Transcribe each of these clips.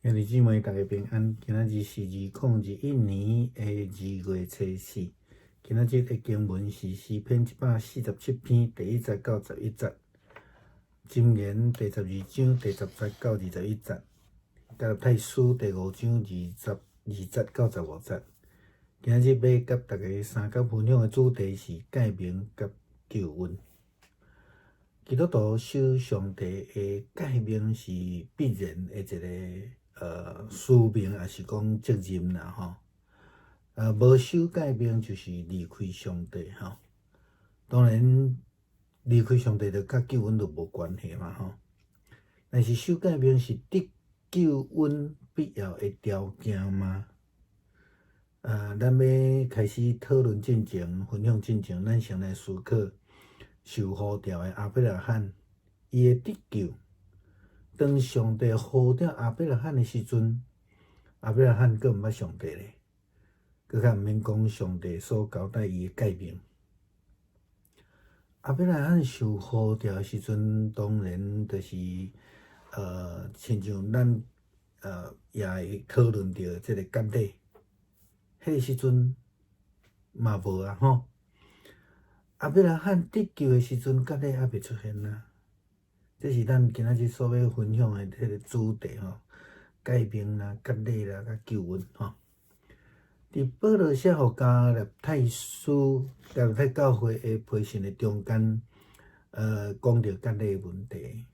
兄弟姊妹，大家平安。今仔日是2021年2月初4。今仔日的经文是诗篇147篇第1节到11节，箴言第12章第10节到21节，加拉太书第5章22节到15节。今仔日要甲大家三角分享的主题是改名甲救恩。基督徒守上帝的改名是必然的一个使命，也是讲责任啦吼。无守改名就是离开上帝吼。当然，离开上帝就甲救恩就无关系嘛吼。但是守改名是得救恩必要的条件吗？咱要开始讨论进前，分享进前，咱先来思考受呼召的亚伯拉罕，伊的得救。当上帝呼召亚伯拉罕的时阵，亚伯拉罕佫毋捌上帝咧，佫较毋免讲上帝所交代伊的改名。亚伯拉罕受呼召的时阵，当然就是亲像咱也会讨论到即个割礼，迄个时阵嘛无啊吼。亚伯拉罕得救的时阵，割礼还未出现啊。这是咱今仔日所要分享的迄个主题吼，改名啦、割礼啦、甲救恩吼。伫保罗写互加勒太书、加勒太教会的批信的中间，讲到割礼的问题，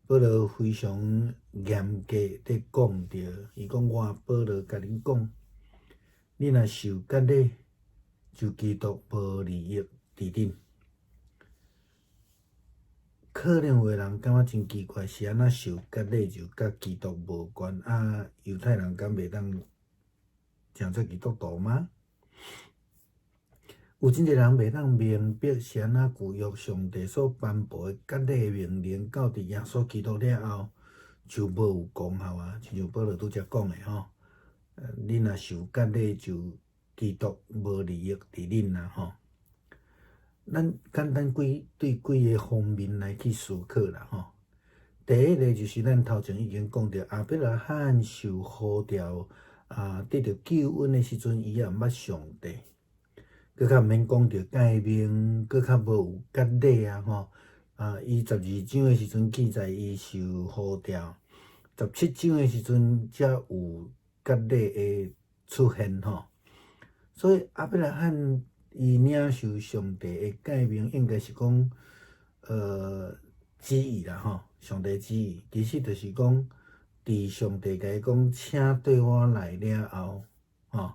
保罗非常严格地讲着，伊讲我保罗甲恁讲，你若受割礼，就基督无利益伫恁。可能有的人感觉真奇怪，是安怎受割礼就甲基督无关啊？犹太人敢袂当成做基督徒吗？有真侪人袂当明白是安怎旧约上帝所颁布的割礼命令，到伫耶稣基督了后就无有功效啊！亲像保罗拄则讲的吼，你若受割礼，就基督无利益伫恁啦吼。咱简单对几个方面来去思考啦吼。第一个就是咱头前已经讲到，亚伯拉罕受呼召得到救恩的时阵，伊也毋捌上帝，佫较毋免讲到改名，佫较无有割礼啊吼。伊12章的时阵记载伊受呼召，17章的时阵才有割礼的出现吼。所以亚伯拉罕伊领受上帝的改名，应该是讲旨意啦吼，上帝旨意，其实就是讲，伫上帝甲伊讲，请对我来了后，吼，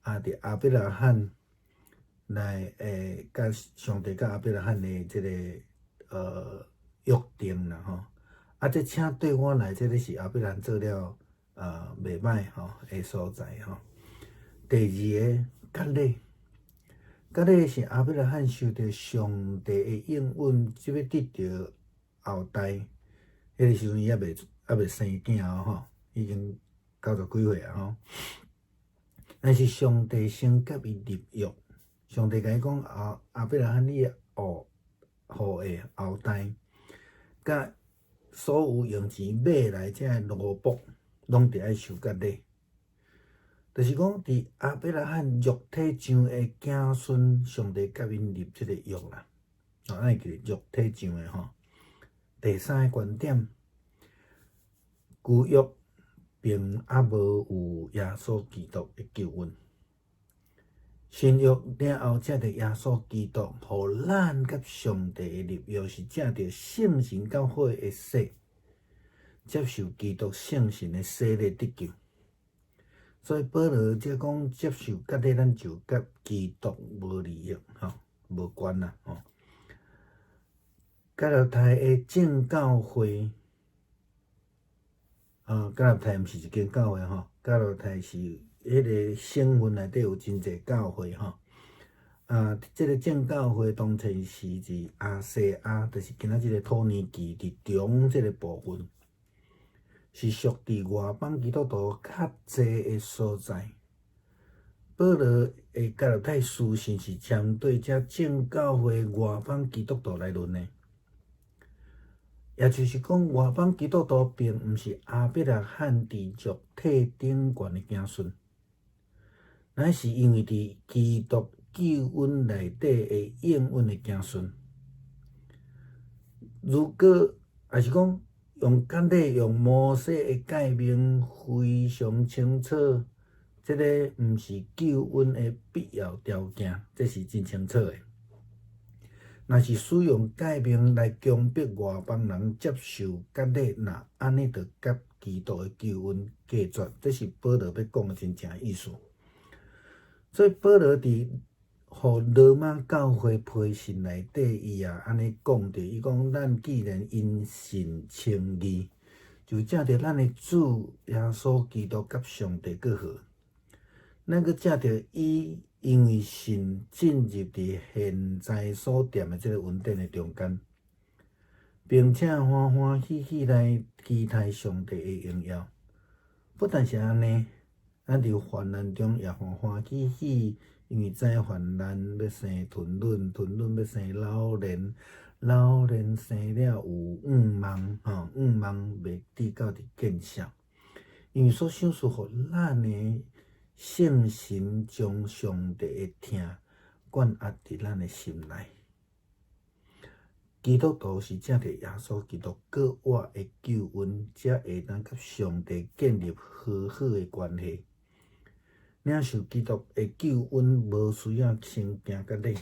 伫亚伯拉罕来甲上帝甲亚伯拉罕的即个约定啦吼，这请对我来，这个是亚伯拉罕做了袂歹吼的所在吼。第二个割礼。割礼是亚伯拉罕受到上帝的应允，即要得到后代。迄个时阵伊还未生囝吼，已经90几岁啊吼。但是上帝先甲伊立约，上帝甲伊讲亚伯拉罕你的后的后代，甲所有用钱买来遮的奴仆，拢得爱受割礼。就是讲，伫亚伯拉罕肉体上的子孙，上帝甲因立即个约啦，咱会记肉体上的吼。第三个观点，旧约并还无有耶稣基督的救恩，新约了后才着耶稣基督，互咱甲上帝的立约是借着圣神甲火的洗，接受基督圣神的洗礼得救。所以保罗才讲接受割礼，咱就甲基督无利益吼，无关啦吼。加拉太的正教会，加拉太毋是一间教会吼，加拉太是迄个省份内底有真侪教会吼。即个正教会当初是伫亚细亚，就是今仔日个土耳其伫中即个部分。是属伫外邦基督徒较济的所在。保罗的加拉太书信是针对这正教会外邦基督徒来论的。也就是讲，外邦基督徒并毋是亚伯拉罕伫肉体顶悬的子孙，乃是因为伫基督救恩内底的应允的子孙。如果也是讲用简体用摩西的诫命非常清楚，这个毋是救恩的必要条件，这是真清楚的。若是使用诫命来强迫外邦人接受简体，那安尼就甲基督的救恩隔绝，这是保罗要讲的真正意思。所以保罗伫互罗马教会批信内底，伊也安尼讲着，伊讲咱既然因信称义，就借着咱的主耶稣基督甲上帝搁好，咱搁借着伊因为信进入伫现在所踮的即个恩典的中间，并且欢欢喜喜来期待上帝的荣耀。不但是安尼，咱伫患难中也欢欢喜喜。因为知患难要生吞忍，吞忍要生老练，老练生了有五望，五望袂抵到伫见效。因为所想事互咱的圣神将上帝的听灌压伫咱的心内。基督徒是借着耶稣基督格外的救恩，才会当甲上帝建立和好的关系。领受基督的救恩，无需要先行甲礼，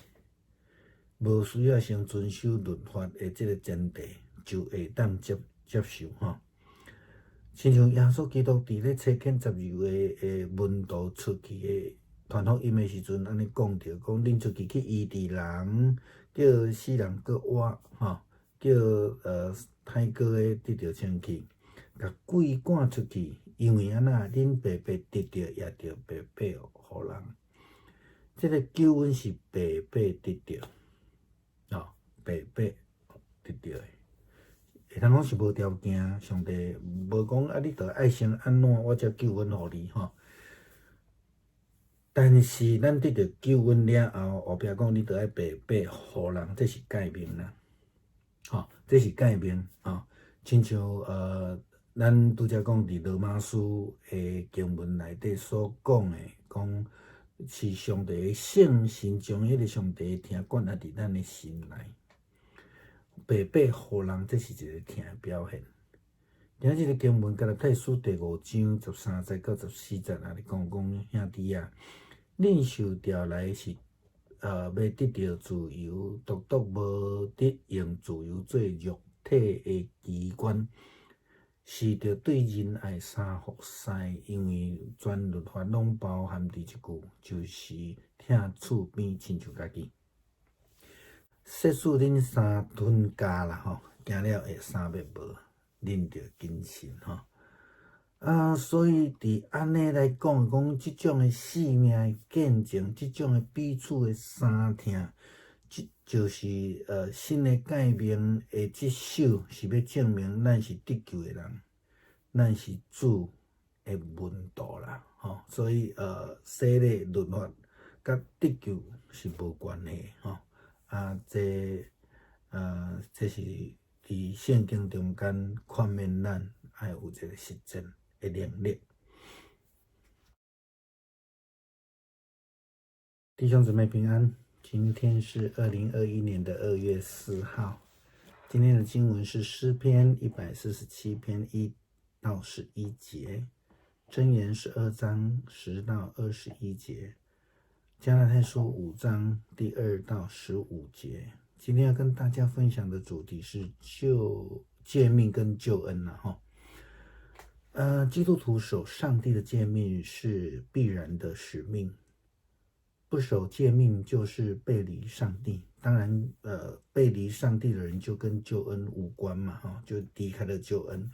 无需要先遵守律法的即个前提，就会当接受吼。亲像耶稣基督伫咧差遣12个门徒出去的传福音的时阵，安尼讲着，讲恁出去医治人，叫死人搁活，叫歹过的得到清气，甲鬼赶出去。因为安那，恁白白得到，也着白白互人。这个救恩是白白得到，白白得到的。会通讲是无条件，上帝无讲啊，你着爱先安怎，我才救恩互你吼。但是咱得到救恩了后，后壁讲你着爱白白互人，这是诫命啦，这是诫命亲像咱拄则讲伫罗马书的经文内底所讲的，讲是上帝的圣神将迄个上帝的听灌压伫咱的心内，白白互人，这是一个听的表现。今日的经文，加拉太书第5章13节到14节那里讲兄弟啊，恁受调来是要得到自由，独独无得用自由做肉体的机关。是着对仁爱三服侍，因为全律法拢包含伫一句，就是疼厝边亲像家己。设使恁三顿家啦行了会三灭无，恁着谨慎所以伫安尼来讲，即种的性命的见证，即种的彼此的相听，就是新的诫命的即首，是要证明咱是得救的人，咱是主的门徒啦，所以洗礼律法甲得救是无关系这是伫圣经中间劝勉咱爱有一个实践的能力。弟兄姊妹平安，今天是2021年2月4号。今天的经文是诗篇147篇1到11节，箴言12章10到21节，加拉太书5章第2到15节。今天要跟大家分享的主题是诫命跟救恩基督徒守上帝的诫命是必然的使命，不守诫命就是背离上帝。当然背离上帝的人就跟救恩无关嘛就离开了救恩。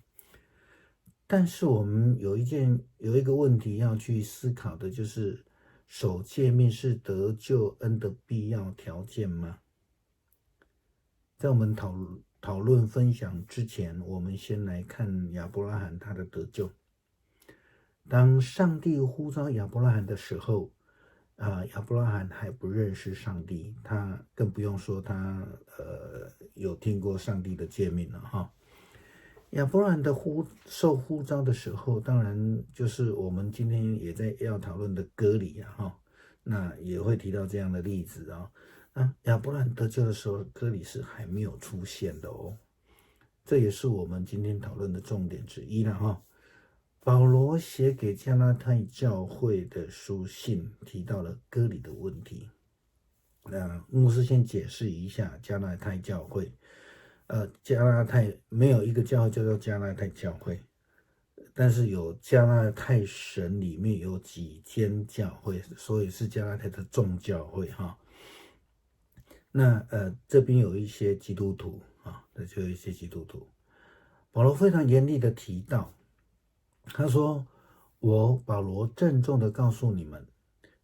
但是我们有一个问题要去思考的，就是守诫命是得救恩的必要条件吗？在我们讨论分享之前，我们先来看亚伯拉罕他的得救。当上帝呼召亚伯拉罕的时候，亚伯拉罕还不认识上帝，他更不用说他有听过上帝的诫命了亚伯兰的受呼召的时候，当然就是我们今天也在要讨论的割礼啊，哈，那也会提到这样的例子啊。那亚伯兰得救的时候，割礼是还没有出现的哦，这也是我们今天讨论的重点之一了哈。保罗写给加拉太教会的书信提到了割礼的问题。牧师先解释一下加拉太教会。加拉太没有一个教会叫做加拉太教会，但是有加拉太省里面有几间教会，所以是加拉太的众教会哈。那这边有一些基督徒啊，这就有一些基督徒。保罗非常严厉的提到，他说：“我保罗郑重的告诉你们，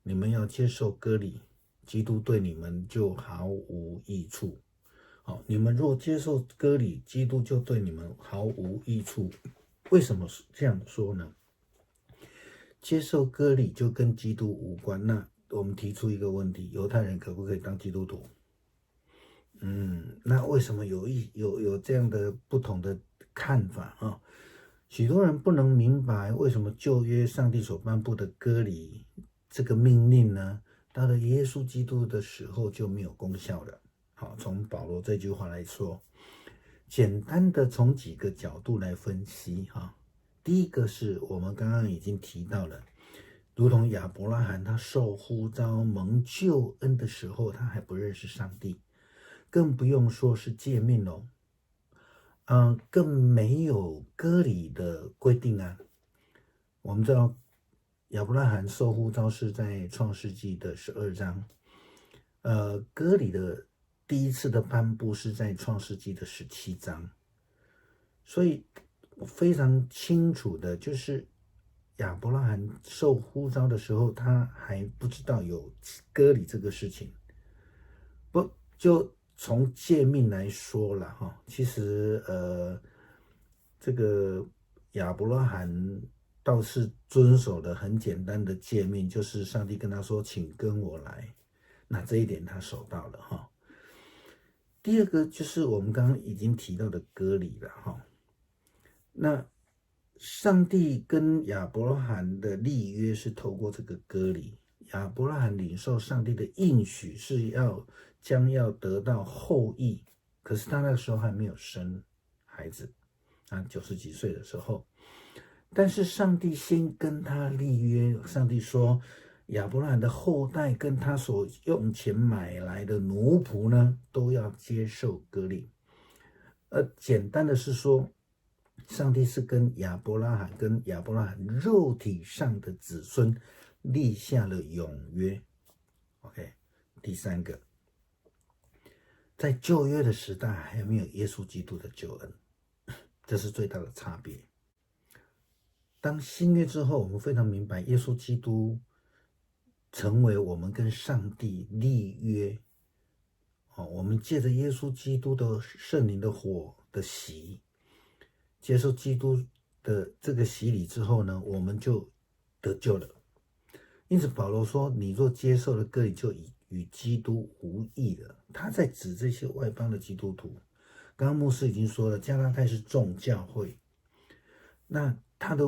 你们要接受割礼，基督对你们就毫无益处。好，你们若接受割礼，基督就对你们毫无益处。为什么这样说呢？接受割礼就跟基督无关。那我们提出一个问题：犹太人可不可以当基督徒？那为什么有这样的不同的看法啊？许多人不能明白为什么旧约上帝所颁布的割礼这个命令呢，到了耶稣基督的时候就没有功效了。好，从保罗这句话来说，简单的从几个角度来分析哈。第一个是我们刚刚已经提到了，如同亚伯拉罕他受呼召蒙救恩的时候，他还不认识上帝，更不用说是诫命喽。更没有割礼的规定啊。我们知道亚伯拉罕受呼召是在创世纪的12章，割礼的第一次的颁布是在创世纪的17章，所以非常清楚的就是亚伯拉罕受呼召的时候，他还不知道有割礼这个事情。不就从诫命来说了哈，其实这个亚伯拉罕倒是遵守了很简单的诫命，就是上帝跟他说请跟我来，那这一点他守到了哈。第二个就是我们刚刚已经提到的割礼了哈。那上帝跟亚伯拉罕的立约是透过这个割礼，亚伯拉罕领受上帝的应许是将要得到后裔，可是他那个时候还没有生孩子，90几岁的时候，但是上帝先跟他立约，上帝说亚伯拉罕的后代跟他所用钱买来的奴仆呢，都要接受割礼。简单的是说，上帝是跟亚伯拉罕肉体上的子孙立下了永约。OK， 第三个，在旧约的时代还没有耶稣基督的救恩，这是最大的差别。当新约之后，我们非常明白耶稣基督成为我们跟上帝立约。我们借着耶稣基督的圣灵的火的洗，接受基督的这个洗礼之后呢，我们就得救了。因此保罗说，你若接受了割礼，就与基督无异了。他在指这些外邦的基督徒。刚刚牧师已经说了，加拉太是众教会，那它的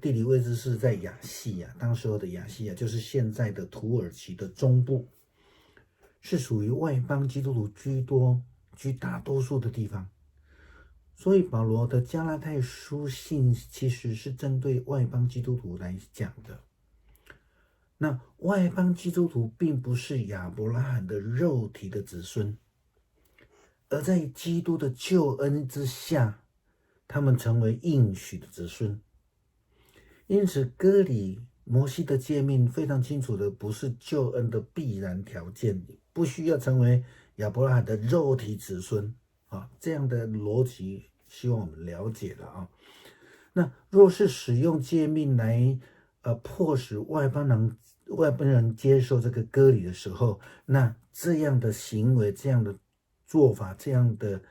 地理位置是在亚细亚，当时候的亚细亚就是现在的土耳其的中部，是属于外邦基督徒居大多数的地方。所以保罗的加拉太书信其实是针对外邦基督徒来讲的。那外邦基督徒并不是亚伯拉罕的肉体的子孙，而在基督的救恩之下，他们成为应许的子孙。因此割礼摩西的诫命非常清楚的，不是救恩的必然条件，不需要成为亚伯拉罕的肉体子孙这样的逻辑希望我们了解了那若是使用诫命来迫使外邦人接受这个割礼的时候，那这样的行为、这样的做法、这样的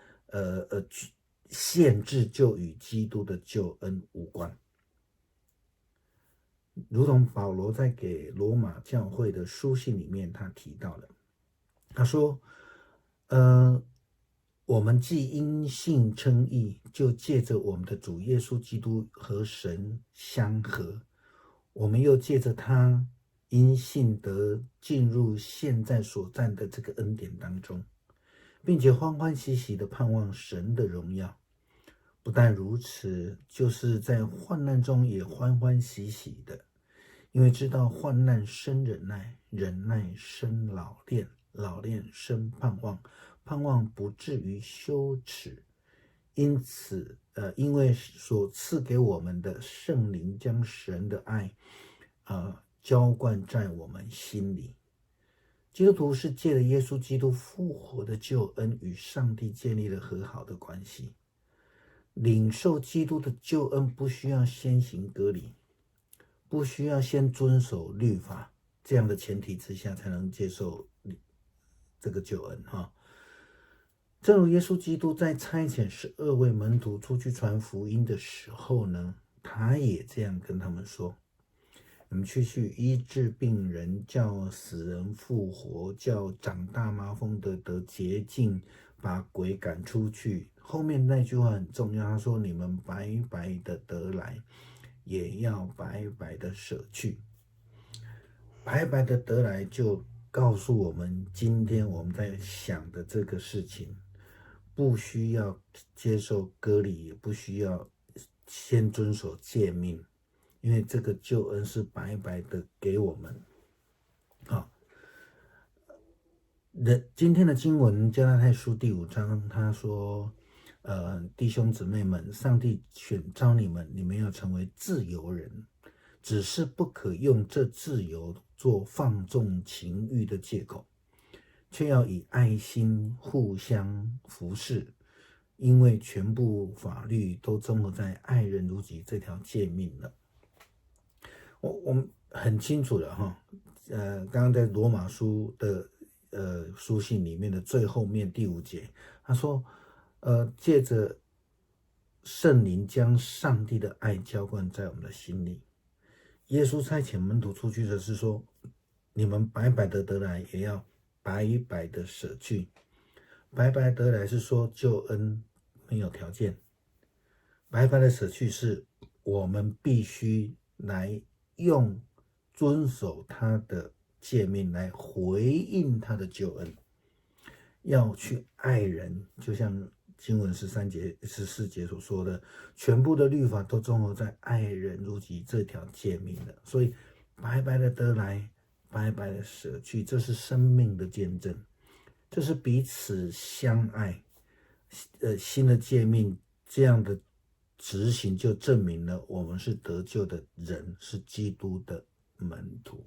限制就与基督的救恩无关。如同保罗在给罗马教会的书信里面他提到了，他说我我们既因信称义，就借着我们的主耶稣基督和神相合，我们又借着他因信得进入现在所占的这个恩典当中，并且欢欢喜喜的盼望神的荣耀。不但如此，就是在患难中也欢欢喜喜的，因为知道患难生忍耐，忍耐生老练，老练生盼望，盼望不至于羞耻。因此，因为所赐给我们的圣灵将神的爱，浇灌在我们心里。基督徒是借着耶稣基督复活的救恩，与上帝建立了和好的关系。领受基督的救恩，不需要先行割礼，不需要先遵守律法，这样的前提之下才能接受这个救恩哈。正如耶稣基督在差遣12位门徒出去传福音的时候呢，他也这样跟他们说：你们去医治病人，叫死人复活，叫长大麻风的得洁净，把鬼赶出去。后面那句话很重要，他说：你们白白的得来，也要白白的舍去。白白的得来就告诉我们，今天我们在想的这个事情，不需要接受割礼，也不需要先遵守诫命，因为这个救恩是白白的给我们。好，今天的经文加拉太书第5章，他说弟兄姊妹们，上帝选召你们，你们要成为自由人，只是不可用这自由做放纵情欲的借口，却要以爱心互相服侍，因为全部法律都综合在爱人如己这条诫命了。我们很清楚的哈，刚刚在罗马书的书信里面的最后面第5节，他说借着圣灵将上帝的爱浇灌在我们的心里。耶稣差遣门徒出去的是说，你们白白的得来，也要白白的舍去。白白得来是说救恩没有条件，白白的舍去是我们必须来用遵守他的诫命来回应他的救恩，要去爱人，就像经文13节、14节所说的，全部的律法都综合在爱人如己这条诫命了。所以白白的得来，白白的舍去，这是生命的见证，这是彼此相爱。新的诫命这样的执行，就证明了我们是得救的人，是基督的门徒。